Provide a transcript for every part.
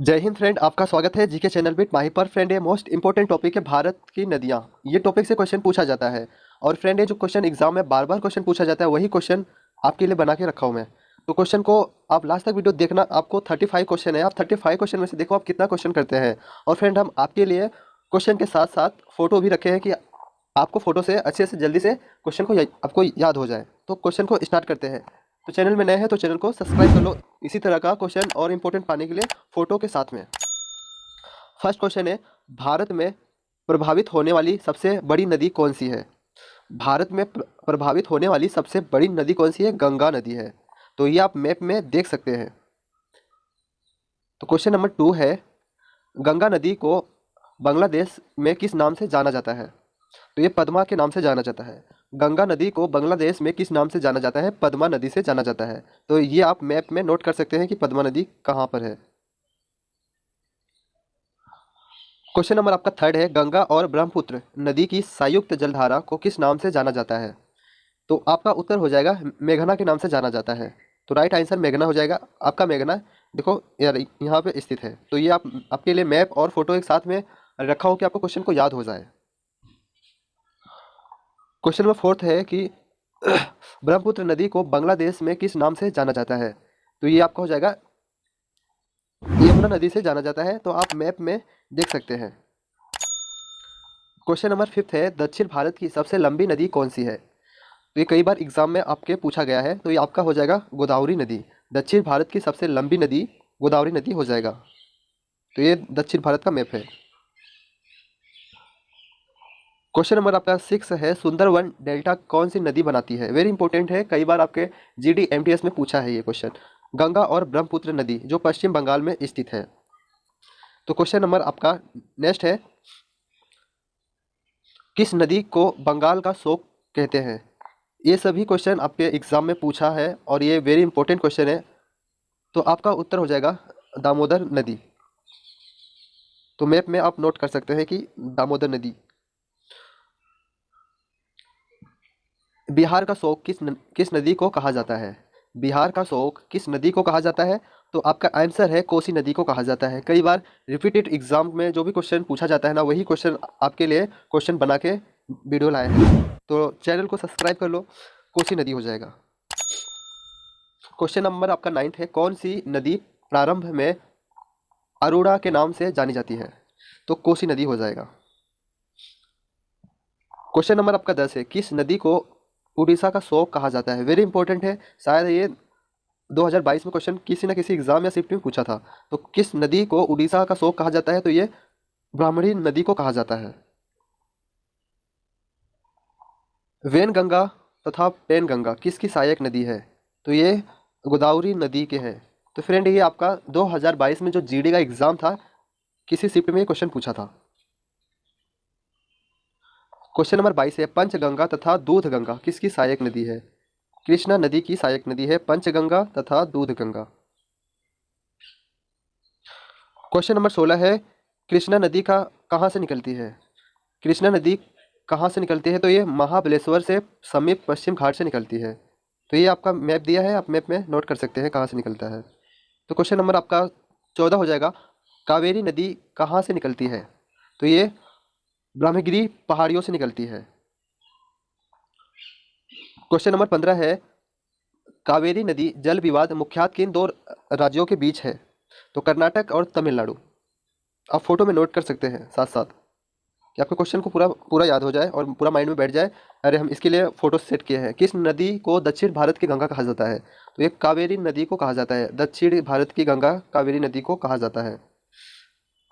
जय हिंद फ्रेंड, आपका स्वागत है जीके चैनल विद माही पर। फ्रेंड, ये मोस्ट इंपॉर्टेंट टॉपिक है भारत की नदियाँ। ये टॉपिक से क्वेश्चन पूछा जाता है। और फ्रेंड, ये जो क्वेश्चन एग्जाम में बार बार क्वेश्चन पूछा जाता है वही क्वेश्चन आपके लिए बना के रखा हूँ मैं। तो क्वेश्चन को आप लास्ट तक वीडियो देखना। आपको 35 क्वेश्चन है, आप 35 क्वेश्चन में से देखो आप कितना क्वेश्चन करते हैं। और फ्रेंड, हम आपके लिए क्वेश्चन के साथ साथ फोटो भी रखे हैं कि आपको फोटो से अच्छे से जल्दी से क्वेश्चन को आपको याद हो जाए। तो क्वेश्चन को स्टार्ट करते हैं। तो चैनल में नए हैं तो चैनल को सब्सक्राइब कर लो इसी तरह का क्वेश्चन और इम्पोर्टेंट पाने के लिए फोटो के साथ में। फर्स्ट क्वेश्चन है, भारत में प्रभावित होने वाली सबसे बड़ी नदी कौन सी है? भारत में प्रभावित होने वाली सबसे बड़ी नदी कौन सी है? गंगा नदी है। तो ये आप मैप में देख सकते हैं। तो क्वेश्चन नंबर 2 है, गंगा नदी को बांग्लादेश में किस नाम से जाना जाता है? तो ये पद्मा के नाम से जाना जाता है। गंगा नदी को बांग्लादेश में किस नाम से जाना जाता है? पद्मा नदी से जाना जाता है। तो ये आप मैप में नोट कर सकते हैं कि पद्मा नदी कहाँ पर है। क्वेश्चन नंबर आपका थर्ड है, गंगा और ब्रह्मपुत्र नदी की संयुक्त जलधारा को किस नाम से जाना जाता है? तो आपका उत्तर हो जाएगा मेघना के नाम से जाना जाता है। तो राइट आंसर मेघना हो जाएगा। आपका मेघना देखो यार यहाँ पे स्थित है। तो ये आप आपके लिए मैप और फोटो एक साथ में रखा हो कि आपको क्वेश्चन को याद हो जाए। क्वेश्चन नंबर फोर्थ है कि ब्रह्मपुत्र नदी को बांग्लादेश में किस नाम से जाना जाता है? तो ये आपका हो जाएगा यमुना नदी से जाना जाता है। तो आप मैप में देख सकते हैं। क्वेश्चन नंबर फिफ्थ है, दक्षिण भारत की सबसे लंबी नदी कौन सी है? तो ये कई बार एग्जाम में आपके पूछा गया है। तो ये आपका हो जाएगा गोदावरी नदी। दक्षिण भारत की सबसे लंबी नदी गोदावरी नदी हो जाएगा। तो ये दक्षिण भारत का मैप है। क्वेश्चन नंबर आपका 6 है, सुंदरवन डेल्टा कौन सी नदी बनाती है? वेरी इंपॉर्टेंट है, कई बार आपके जीडी एमटीएस में पूछा है ये क्वेश्चन। गंगा और ब्रह्मपुत्र नदी जो पश्चिम बंगाल में स्थित है। तो क्वेश्चन नंबर आपका नेक्स्ट है, किस नदी को बंगाल का शोक कहते हैं? ये सभी क्वेश्चन आपके एग्जाम में पूछा है और ये वेरी इंपॉर्टेंट क्वेश्चन है। तो आपका उत्तर हो जाएगा दामोदर नदी। तो मैप में आप नोट कर सकते हैं कि दामोदर नदी। बिहार का शोक किस नदी को कहा जाता है? बिहार का शोक किस नदी को कहा जाता है? तो आपका आंसर है कोसी नदी को कहा जाता है। कई बार रिपीटेड एग्जाम में जो भी क्वेश्चन पूछा जाता है ना, वही क्वेश्चन आपके लिए क्वेश्चन बना के वीडियो लाए हैं। तो चैनल को सब्सक्राइब कर लो, कोसी नदी हो जाएगा। क्वेश्चन नंबर आपका 9 है, कौन सी नदी प्रारंभ में अरोड़ा के नाम से जानी जाती है? तो कोसी नदी हो जाएगा। क्वेश्चन नंबर आपका 10 है, किस नदी को उड़ीसा का शोक कहा जाता है? वेरी इंपॉर्टेंट है, शायद ये 2022 में क्वेश्चन किसी न किसी एग्जाम या शिफ्ट में पूछा था। तो किस नदी को उड़ीसा का शोक कहा जाता है? तो ये ब्राह्मणी नदी को कहा जाता है। वेनगंगा तथा पेनगंगा किसकी सहायक नदी है? तो ये गोदावरी नदी के है। तो फ्रेंड, ये आपका 2022 में जो जीडी का एग्जाम था, किसी शिफ्ट में क्वेश्चन पूछा था। क्वेश्चन नंबर 22 है, पंचगंगा तथा दूधगंगा किसकी सहायक नदी है? कृष्णा नदी की सहायक नदी है पंचगंगा तथा दूधगंगा। क्वेश्चन नंबर 16 है, कृष्णा नदी का कहाँ से निकलती है? कृष्णा नदी कहाँ से निकलती है? तो ये महाबलेश्वर से समीप पश्चिम घाट से निकलती है। तो ये आपका मैप दिया है, आप मैप में नोट कर सकते हैं कहाँ से निकलता है। तो क्वेश्चन नंबर आपका 14 हो जाएगा, कावेरी नदी कहाँ से निकलती है? तो ये ब्रह्मगिरी पहाड़ियों से निकलती है। क्वेश्चन नंबर 15 है, कावेरी नदी जल विवाद मुख्यतः किन दो राज्यों के बीच है? तो कर्नाटक और तमिलनाडु। आप फोटो में नोट कर सकते हैं साथ साथ कि आपके क्वेश्चन को पूरा पूरा याद हो जाए और पूरा माइंड में बैठ जाए। अरे हम इसके लिए फोटो सेट किए हैं। किस नदी को दक्षिण भारत की गंगा कहा जाता है? तो ये कावेरी नदी को कहा जाता है। दक्षिण भारत की गंगा कावेरी नदी को कहा जाता है।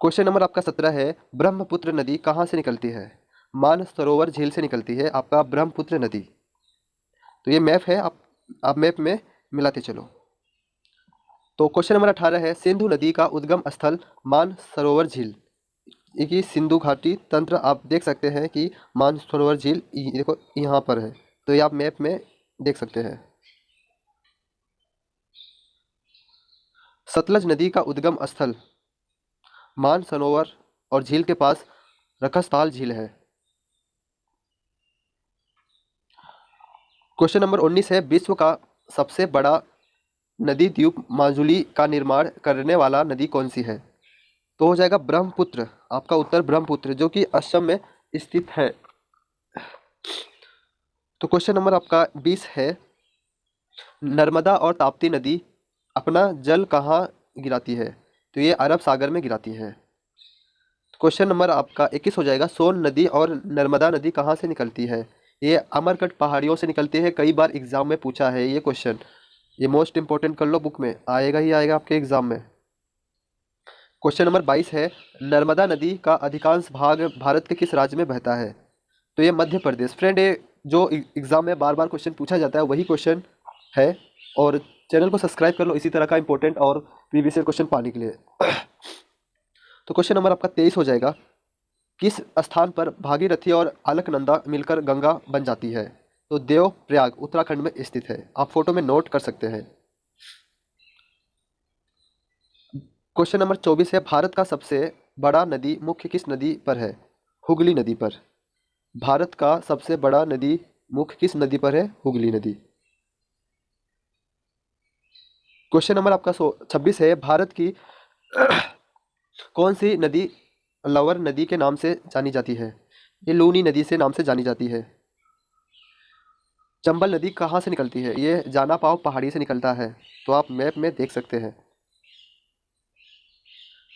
क्वेश्चन नंबर आपका 17 है, ब्रह्मपुत्र नदी कहाँ से निकलती है? मानसरोवर झील से निकलती है आपका ब्रह्मपुत्र नदी। तो ये मैप है, आप मैप में मिलाते चलो। तो क्वेश्चन नंबर 18 है, सिंधु नदी का उद्गम स्थल मानसरोवर झील। एक ही सिंधु घाटी तंत्र आप देख सकते हैं कि मानसरोवर झील देखो यहाँ पर है। तो ये आप मैप में देख सकते हैं। सतलज नदी का उद्गम स्थल मानसरोवर और झील के पास रखसताल झील है। क्वेश्चन नंबर 19 है, विश्व का सबसे बड़ा नदी द्वीप माजुली का निर्माण करने वाला नदी कौन सी है? तो हो जाएगा ब्रह्मपुत्र। आपका उत्तर ब्रह्मपुत्र, जो कि असम में स्थित है। तो क्वेश्चन नंबर आपका 20 है, नर्मदा और ताप्ती नदी अपना जल कहाँ गिराती है? तो ये अरब सागर में गिराती है। क्वेश्चन नंबर आपका 21 हो जाएगा, सोन नदी और नर्मदा नदी कहाँ से निकलती है? ये अमरकंटक पहाड़ियों से निकलती है। कई बार एग्जाम में पूछा है ये क्वेश्चन, ये मोस्ट इंपॉर्टेंट कर लो, बुक में आएगा ही आएगा आपके एग्जाम में। क्वेश्चन नंबर 22 है, नर्मदा नदी का अधिकांश भाग भारत के किस राज्य में बहता है? तो ये मध्य प्रदेश। फ्रेंड, ये जो एग्जाम में बार बार क्वेश्चन पूछा जाता है वही क्वेश्चन है, और चैनल को सब्सक्राइब कर लो इसी तरह का इंपॉर्टेंट और प्रीवियस ईयर क्वेश्चन पाने के लिए। तो क्वेश्चन नंबर आपका 23 हो जाएगा, किस स्थान पर भागीरथी और अलकनंदा मिलकर गंगा बन जाती है? तो देवप्रयाग उत्तराखंड में स्थित है। आप फोटो में नोट कर सकते हैं। क्वेश्चन नंबर 24 है, भारत का सबसे बड़ा नदी मुख्य किस नदी पर है? हुगली नदी पर। भारत का सबसे बड़ा नदी मुख्य किस नदी पर है? हुगली नदी। क्वेश्चन नंबर आपका 26 है, भारत की कौन सी नदी लवर नदी के नाम से जानी जाती है? ये लूनी नदी से नाम से जानी जाती है। चंबल नदी कहाँ से निकलती है? ये जाना पाव पहाड़ी से निकलता है, तो आप मैप में देख सकते हैं।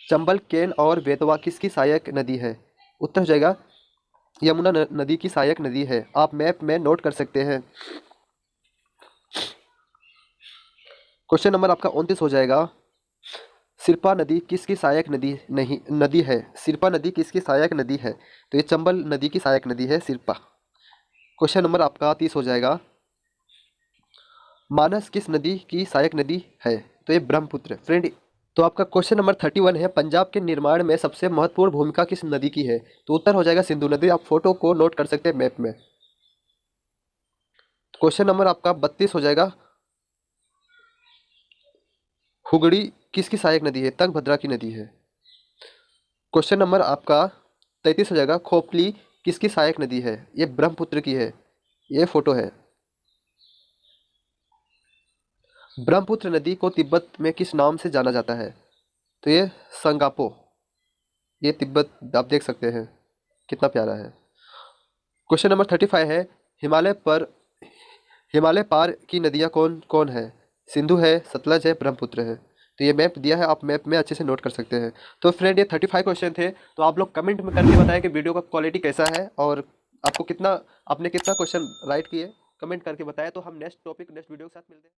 चंबल, केन और बेतवा किसकी सहायक नदी है? उत्तर हो जाएगा यमुना नदी की सहायक नदी है। आप मैप में नोट कर सकते हैं। क्वेश्चन नंबर आपका 29 हो जाएगा, सिरपा नदी किसकी सहायक नदी है? सिरपा नदी किसकी सहायक नदी है? तो ये चंबल नदी की सहायक नदी है सिरपा। क्वेश्चन नंबर आपका 30 हो जाएगा, मानस किस नदी की सहायक नदी है? तो ये ब्रह्मपुत्र। फ्रेंड, तो आपका क्वेश्चन नंबर 31 है, पंजाब के निर्माण में सबसे महत्वपूर्ण भूमिका किस नदी की है? तो उत्तर हो जाएगा सिंधु नदी। आप फोटो को नोट कर सकते हैं मैप में। क्वेश्चन नंबर आपका 32 हो जाएगा, हुगड़ी किसकी सहायक नदी है? तुंगभद्रा की नदी है। क्वेश्चन नंबर आपका 33 हो जाएगा, खोपली किसकी सहायक नदी है? ये ब्रह्मपुत्र की है। ये फोटो है। ब्रह्मपुत्र नदी को तिब्बत में किस नाम से जाना जाता है? तो ये संगापो। ये तिब्बत आप देख सकते हैं कितना प्यारा है। क्वेश्चन नंबर 35 है, हिमालय पार की नदियाँ कौन कौन है? सिंधु है, सतलज है, ब्रह्मपुत्र है। तो ये मैप दिया है, आप मैप में अच्छे से नोट कर सकते हैं। तो फ्रेंड, ये 35 क्वेश्चन थे। तो आप लोग कमेंट में करके बताएं कि वीडियो का क्वालिटी कैसा है, और आपको कितना, आपने कितना क्वेश्चन राइट किए, कमेंट करके बताएं। तो हम नेक्स्ट टॉपिक नेक्स्ट वीडियो के साथ मिलते हैं।